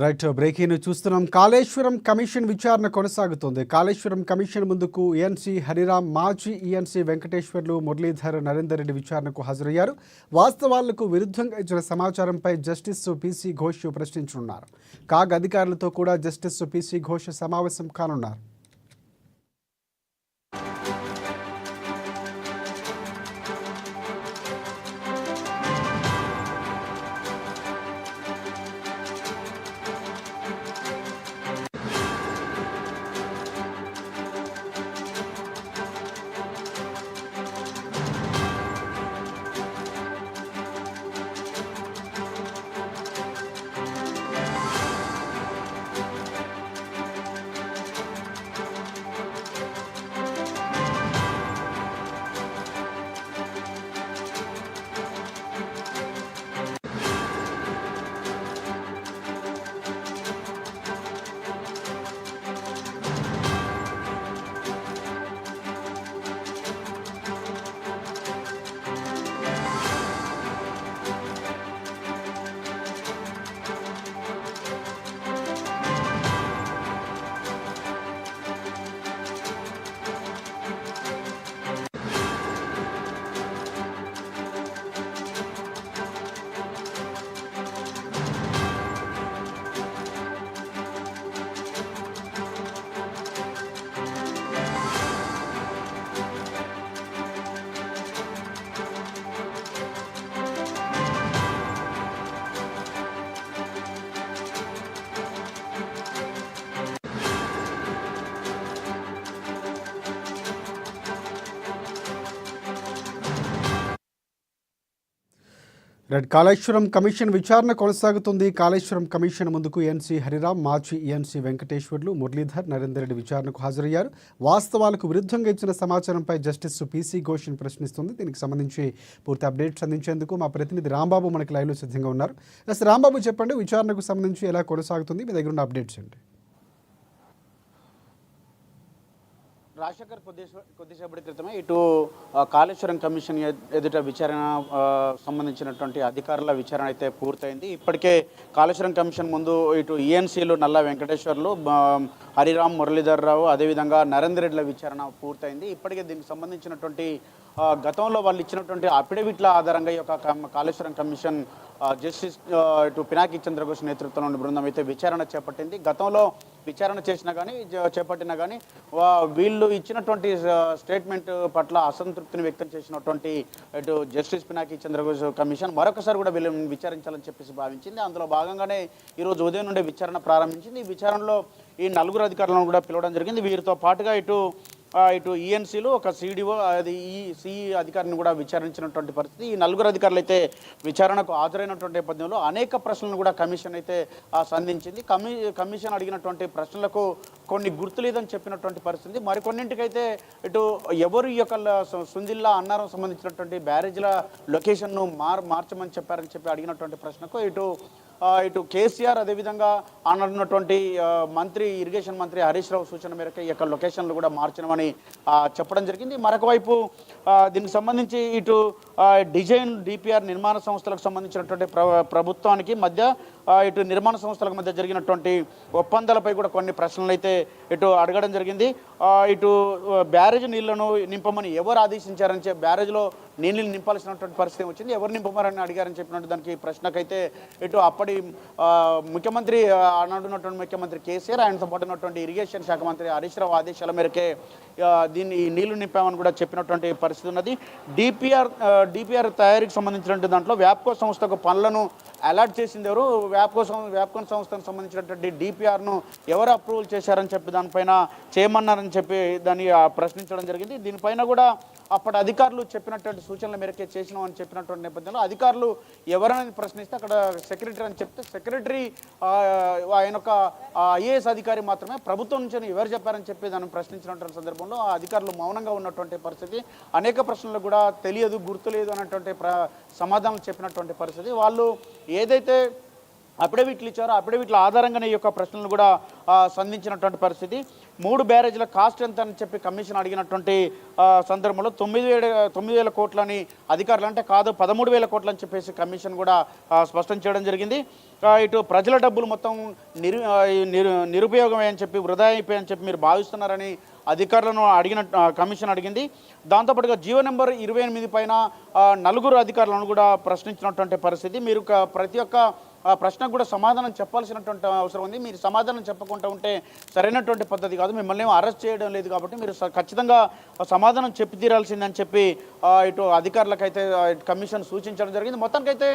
Right breaking చూస్తున్నాం. Kaleshwaram commission విచారణ కొనసాగుతోంది. కాళేశ్వరం కమిషన్ ముందుకు ఈఎన్సీ హరిరామ్, మాజీ ఈఎన్సీ వెంకటేశ్వర్లు, మురళీధర్, నరేందర్ రెడ్డి విచారణకు హాజరయ్యారు. వాస్తవాలకు విరుద్ధంగా ఇచ్చిన సమాచారంపై జస్టిస్ పీసీ ఘోష్ ప్రశ్నించనున్నారు. కాగ్ అధికారులతో కూడా జస్టిస్ పీసీ ఘోష్ సమావేశం కానున్నారు. కాళేశ్వరం కమిషన్ విచారణ కొనసాగుతుంది. కాళేశ్వరం కమిషన్ ముందుకు ఈఎన్సీ హరిరామ్, మాజీ ఈఎన్సీ వెంకటేశ్వర్లు, మురళీధర్, నరేందర్ రెడ్డి విచారణకు హాజరయ్యారు. వాస్తవాలకు విరుద్ధంగా ఇచ్చిన సమాచారంపై జస్టిస్ పీసీ ఘోష్ ప్రశ్నిస్తుంది. దీనికి సంబంధించి పూర్తి అప్డేట్స్ అందించేందుకు మా ప్రతినిధి రాంబాబు మనకి లైవ్లో సిద్ధంగా ఉన్నారు. రాంబాబు, చెప్పండి, విచారణకు సంబంధించి ఎలా కొనసాగుతుంది, మీ దగ్గర ఉన్న అప్డేట్స్ ఏంటి? రాజశేఖర్ కొద్దిసేపటి క్రితమే ఇటు కాళేశ్వరం కమిషన్ ఎదుట విచారణ సంబంధించినటువంటి అధికారుల విచారణ అయితే పూర్తయింది. ఇప్పటికే కాళేశ్వరం కమిషన్ ముందు ఇటు ఈఎన్సీలు నల్లా వెంకటేశ్వర్లు, హరిరామ్, మురళీధర్ రావు, అదేవిధంగా నరేందర్ రెడ్డిల విచారణ పూర్తయింది. ఇప్పటికే దీనికి సంబంధించినటువంటి గతంలో వాళ్ళు ఇచ్చినటువంటి అఫిడవిట్ల ఆధారంగా ఈ యొక్క కాళేశ్వరం కమిషన్ జస్టిస్ ఇటు పినాకి చంద్రఘోష్ నేతృత్వంలోని బృందం అయితే విచారణ చేపట్టింది. గతంలో విచారణ చేపట్టినా కానీ వీళ్ళు ఇచ్చినటువంటి స్టేట్మెంట్ పట్ల అసంతృప్తిని వ్యక్తం చేసినటువంటి ఇటు జస్టిస్ పినాకి చంద్రఘోష్ కమిషన్ మరొకసారి కూడా వీళ్ళని విచారించాలని చెప్పేసి భావించింది. అందులో భాగంగానే ఈరోజు ఉదయం నుండే విచారణ ప్రారంభించింది. ఈ విచారణలో ఈ నలుగురు అధికారులను కూడా పిలవడం జరిగింది. వీరితో పాటుగా ఇటు ఈఎన్సీలు, ఒక సిడిఓ, అది ఈ సిఈ అధికారిని కూడా విచారించినటువంటి పరిస్థితి. ఈ నలుగురు అధికారులు అయితే విచారణకు హాజరైనటువంటి నేపథ్యంలో అనేక ప్రశ్నలను కూడా కమిషన్ అయితే సంధించింది. కమిషన్ అడిగినటువంటి ప్రశ్నలకు కొన్ని గుర్తులేదని చెప్పినటువంటి పరిస్థితి. మరికొన్నింటికైతే ఇటు ఎవరు ఈ యొక్క సుందిల్లా అన్నారం సంబంధించినటువంటి బ్యారేజ్ల లొకేషన్ను మార్చమని చెప్పారని చెప్పి అడిగినటువంటి ప్రశ్నకు ఇటు కేసీఆర్, అదేవిధంగా అన్నటువంటి మంత్రి, ఇరిగేషన్ మంత్రి హరీష్ రావు సూచన మేరకు ఈ యొక్క లొకేషన్లు కూడా మార్చినమని చెప్పడం జరిగింది. మరొక వైపు దీనికి సంబంధించి ఇటు డిజైన్, డిపిఆర్ నిర్మాణ సంస్థలకు సంబంధించినటువంటి ప్రభుత్వానికి మధ్య, ఇటు నిర్మాణ సంస్థలకు మధ్య జరిగినటువంటి ఒప్పందాలపై కూడా కొన్ని ప్రశ్నలు అయితే ఇటు అడగడం జరిగింది. ఇటు బ్యారేజ్ నీళ్లను నింపమని ఎవరు ఆదేశించారని బ్యారేజ్లో నీళ్ళు నింపాల్సినటువంటి పరిస్థితి వచ్చింది. ఎవరు నింపమని అడిగారని చెప్పినట్టు దానికి ప్రశ్నకైతే ఇటు అప్పటి ముఖ్యమంత్రి, అన్నటువంటి ముఖ్యమంత్రి కేసీఆర్, ఆయనతో పాటు ఉన్నటువంటి ఇరిగేషన్ శాఖ మంత్రి హరీష్ రావు ఆదేశాల మేరకే దీన్ని నీళ్లు నింపామని కూడా చెప్పినటువంటి పరిస్థితి ఉన్నది. డిపిఆర్ తయారీకి సంబంధించినటువంటి దాంట్లో వ్యాప్కో సంస్థకు పనులను అలాట్ చేసింది ఎవరు, వ్యాప్కో సంస్థకు సంబంధించినటువంటి డిపిఆర్ను ఎవరు అప్రూవల్ చేశారని చెప్పి దానిపైన చేయమన్నారని చెప్పి దాన్ని ప్రశ్నించడం జరిగింది. దీనిపైన కూడా అప్పటి అధికారులు చెప్పినటువంటి సూచనల మేరకే చేసినామని చెప్పినటువంటి నేపథ్యంలో అధికారులు ఎవరైనా ప్రశ్నిస్తే అక్కడ సెక్రటరీ అని చెప్తే, సెక్రటరీ ఆయన ఒక ఐఏఎస్ అధికారి మాత్రమే ప్రభుత్వం నుంచి ఎవరు చెప్పారని చెప్పి దాన్ని ప్రశ్నించినటువంటి సందర్భంలో ఆ అధికారులు మౌనంగా ఉన్నటువంటి పరిస్థితి. అనేక ప్రశ్నలు కూడా తెలియదు, గుర్తులేదు అన్నటువంటి సమాధానం చెప్పినటువంటి పరిస్థితి. వాళ్ళు ఏదైతే అఫిడవిట్లు ఇచ్చారో అఫిడవిట్ల ఆధారంగానే ఈ యొక్క ప్రశ్నలు కూడా సంధించినటువంటి పరిస్థితి. 3 బ్యారేజ్ల కాస్ట్ ఎంత అని చెప్పి కమిషన్ అడిగినటువంటి సందర్భంలో 9,000 కోట్లని అధికారులు అంటే కాదు 13,000 కోట్లు అని చెప్పేసి కమిషన్ కూడా స్పష్టం చేయడం జరిగింది. ఇటు ప్రజల డబ్బులు మొత్తం నిరుపయోగమే అని చెప్పి వృధా అయిపోయాయని చెప్పి మీరు భావిస్తున్నారని అధికారులను కమిషన్ అడిగింది. దాంతోపాటుగా జీవో నెంబర్ 28 పైన 4 అధికారులను కూడా ప్రశ్నించినటువంటి పరిస్థితి. మీరు ప్రతి ఒక్క ప్రశ్నకు కూడా సమాధానం చెప్పాల్సినటువంటి అవసరం ఉంది. మీరు సమాధానం చెప్పకుండా ఉంటే సరైనటువంటి పద్ధతి కాదు. మిమ్మల్ని అరెస్ట్ చేయడం లేదు కాబట్టి మీరు ఖచ్చితంగా సమాధానం చెప్పి తీరాల్సిందని చెప్పి ఇటు అధికారులకైతే కమిషన్ సూచించడం జరిగింది. మొత్తానికైతే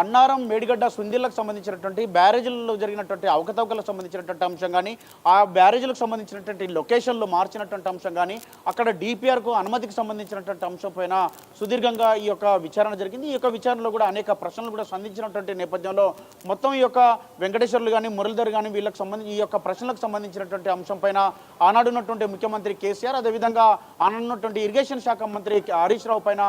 అన్నారం, మేడిగడ్డ, సుందిళ్లకు సంబంధించినటువంటి బ్యారేజీలలో జరిగినటువంటి అవకతవకలకు సంబంధించినటువంటి అంశం కానీ, ఆ బ్యారేజీలకు సంబంధించినటువంటి లొకేషన్లు మార్చినటువంటి అంశం కానీ, అక్కడ డిపిఆర్కు అనుమతికి సంబంధించినటువంటి అంశం పైన సుదీర్ఘంగా ఈ యొక్క విచారణ జరిగింది. ఈ యొక్క విచారణలో కూడా అనేక ప్రశ్నలు కూడా సంధించినటువంటి నేపథ్యంలో మొత్తం ఈ యొక్క వెంకటేశ్వర్లు కానీ, మురళీధర్ కానీ వీళ్ళకి సంబంధించి ఈ యొక్క ప్రశ్నలకు సంబంధించినటువంటి అంశం పైన ఆనాడున్నటువంటి ముఖ్యమంత్రి కేసీఆర్, అదేవిధంగా ఆనాడున్నటువంటి ఇరిగేషన్ శాఖ మంత్రి హరీష్ రావు పైన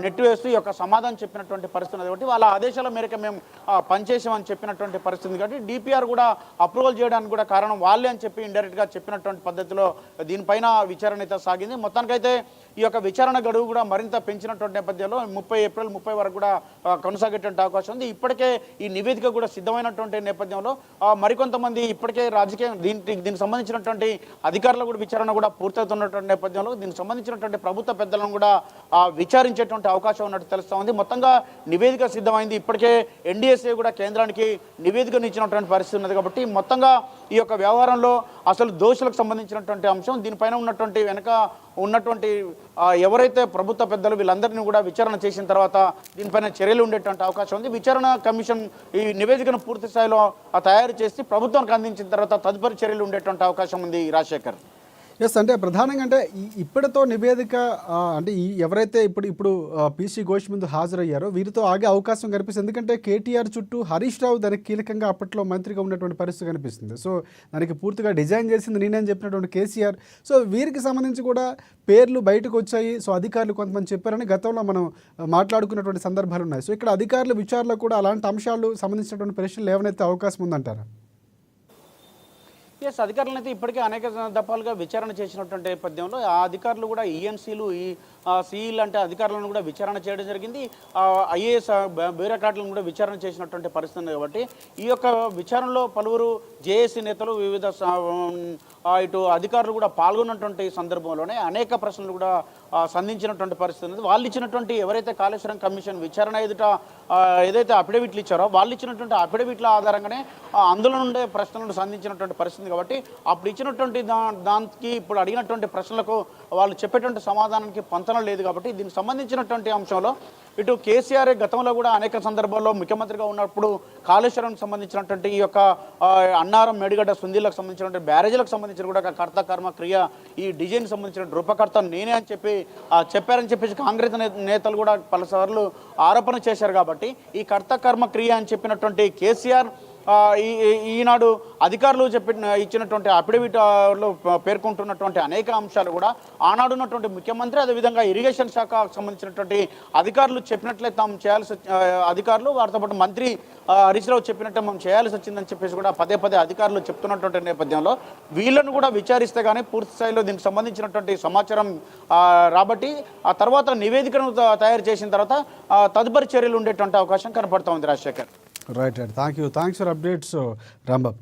నెట్టివేస్తూ ఈ యొక్క సమాధానం చెప్పినటువంటి పరిస్థితి ఉంది. కాబట్టి వాళ్ళ ఆదేశాల మేరకు మేము పనిచేసామని చెప్పినటువంటి పరిస్థితి. కాబట్టి డిపిఆర్ కూడా అప్రూవల్ చేయడానికి కూడా కారణం వాళ్ళే అని చెప్పి ఇండైరెక్ట్గా చెప్పినటువంటి పద్ధతిలో దీనిపైన విచారణ అయితే సాగింది. మొత్తానికైతే ఈ యొక్క విచారణ గడువు కూడా మరింత పెంచినటువంటి నేపథ్యంలో ఏప్రిల్ 30 వరకు కూడా కొనసాగేటువంటి అవకాశం ఉంది. ఇప్పటికే ఈ నివేదిక కూడా సిద్ధమైనటువంటి నేపథ్యంలో మరికొంతమంది ఇప్పటికే దీనికి సంబంధించినటువంటి అధికారులు కూడా విచారణ కూడా పూర్తవుతున్నటువంటి నేపథ్యంలో దీనికి సంబంధించినటువంటి ప్రభుత్వ పెద్దలను కూడా విచారించేటువంటి అవకాశం ఉన్నట్టు తెలుస్తూ ఉంది. మొత్తంగా నివేదిక సిద్ధమైంది. ఇప్పటికే ఎన్డీఎస్ఏ కూడా కేంద్రానికి నివేదికను ఇచ్చినటువంటి పరిస్థితి ఉన్నది. కాబట్టి మొత్తంగా ఈ యొక్క వ్యవహారంలో అసలు దోషులకు సంబంధించినటువంటి అంశం, దీనిపైన వెనక ఉన్నటువంటి ఎవరైతే ప్రభుత్వ పెద్దలు వీళ్ళందరినీ కూడా విచారణ చేసిన తర్వాత దీనిపైన చర్యలు ఉండేటువంటి అవకాశం ఉంది. విచారణ కమిషన్ ఈ నివేదికను పూర్తి స్థాయిలో తయారు చేసి ప్రభుత్వానికి అందించిన తర్వాత తదుపరి చర్యలు ఉండేటువంటి అవకాశం ఉంది. రాజశేఖర్. ఎస్, అంటే ప్రధానంగా అంటే ఇప్పటితో నివేదిక అంటే ఎవరైతే ఇప్పుడు పీసీ ఘోష్ ముందు హాజరయ్యారో వీరితో ఆగే అవకాశం కనిపిస్తుంది. ఎందుకంటే కేటీఆర్ చుట్టూ హరీష్ రావు దానికి కీలకంగా అప్పట్లో మంత్రిగా ఉన్నటువంటి పరిస్థితి కనిపిస్తుంది. సో దానికి పూర్తిగా డిజైన్ చేసింది నేనేం చెప్పినటువంటి కేసీఆర్. సో వీరికి సంబంధించి కూడా పేర్లు బయటకు వచ్చాయి. సో అధికారులు కొంతమంది చెప్పారని గతంలో మనం మాట్లాడుకున్నటువంటి సందర్భాలు ఉన్నాయి. సో ఇక్కడ అధికారుల విచారణలో కూడా అలాంటి అంశాలు సంబంధించినటువంటి ప్రశ్నలు ఏమైనా అవకాశం ఉందంటారా? ఎస్, అధికారులను అయితే ఇప్పటికే అనేక దఫాలుగా విచారణ చేసినటువంటి నేపథ్యంలో ఆ అధికారులు కూడా ఈఎన్సీలు, సిఈలు అంటే అధికారులను కూడా విచారణ చేయడం జరిగింది. ఐఏఎస్ బ్యూరోక్రాట్లను కూడా విచారణ చేసినటువంటి పరిస్థితి ఉంది. కాబట్టి ఈ యొక్క విచారణలో పలువురు జేఏసీ నేతలు, వివిధ ఇటు అధికారులు కూడా పాల్గొన్నటువంటి సందర్భంలోనే అనేక ప్రశ్నలు కూడా సంధించినటువంటి పరిస్థితి ఉంది. వాళ్ళు ఇచ్చినటువంటి ఎవరైతే కాళేశ్వరం కమిషన్ విచారణ ఏదైతే అఫిడవిట్లు ఇచ్చారో వాళ్ళు ఇచ్చినటువంటి అఫిడవిట్ల ఆధారంగానే అందులో నుండే ప్రశ్నలను సంధించినటువంటి పరిస్థితి. కాబట్టి అప్పుడు ఇచ్చినటువంటి దానికి ఇప్పుడు అడిగినటువంటి ప్రశ్నలకు వాళ్ళు చెప్పేటువంటి సమాధానానికి పొంతన లేదు. కాబట్టి దీనికి సంబంధించినటువంటి అంశంలో ఇటు కేసీఆర్ గతంలో కూడా అనేక సందర్భాల్లో ముఖ్యమంత్రిగా ఉన్నప్పుడు కాళేశ్వరం సంబంధించినటువంటి ఈ యొక్క అన్నారం, మేడిగడ్డ, సుందిళ్లకు సంబంధించినటువంటి బ్యారేజీలకు సంబంధించిన కూడా కర్త కర్మ క్రియ ఈ డిజైన్ సంబంధించిన రూపకర్త నేనే అని చెప్పారని చెప్పేసి కాంగ్రెస్ నేతలు కూడా పలుసార్లు ఆరోపణ చేశారు. కాబట్టి ఈ కర్త కర్మ క్రియ అని చెప్పినటువంటి కేసీఆర్ ఈనాడు అధికారులు ఇచ్చినటువంటి అఫిడవిట్లో పేర్కొంటున్నటువంటి అనేక అంశాలు కూడా ఆనాడున్నటువంటి ముఖ్యమంత్రి, అదేవిధంగా ఇరిగేషన్ శాఖ సంబంధించినటువంటి అధికారులు చెప్పినట్లే తాము చేయాల్సి అధికారులు వారితో పాటు మంత్రి హరీష్ రావు చెప్పినట్టే మనం చేయాల్సి వచ్చిందని చెప్పేసి కూడా పదే అధికారులు చెప్తున్నటువంటి నేపథ్యంలో వీళ్ళను కూడా విచారిస్తే కానీ పూర్తి స్థాయిలో దీనికి సంబంధించినటువంటి సమాచారం రాబట్టి ఆ తర్వాత నివేదికను తయారు చేసిన తర్వాత తదుపరి చర్యలు ఉండేటువంటి అవకాశం కనపడుతూ ఉంది. Rajasekhar. Right. Thanks for updates Rambabu.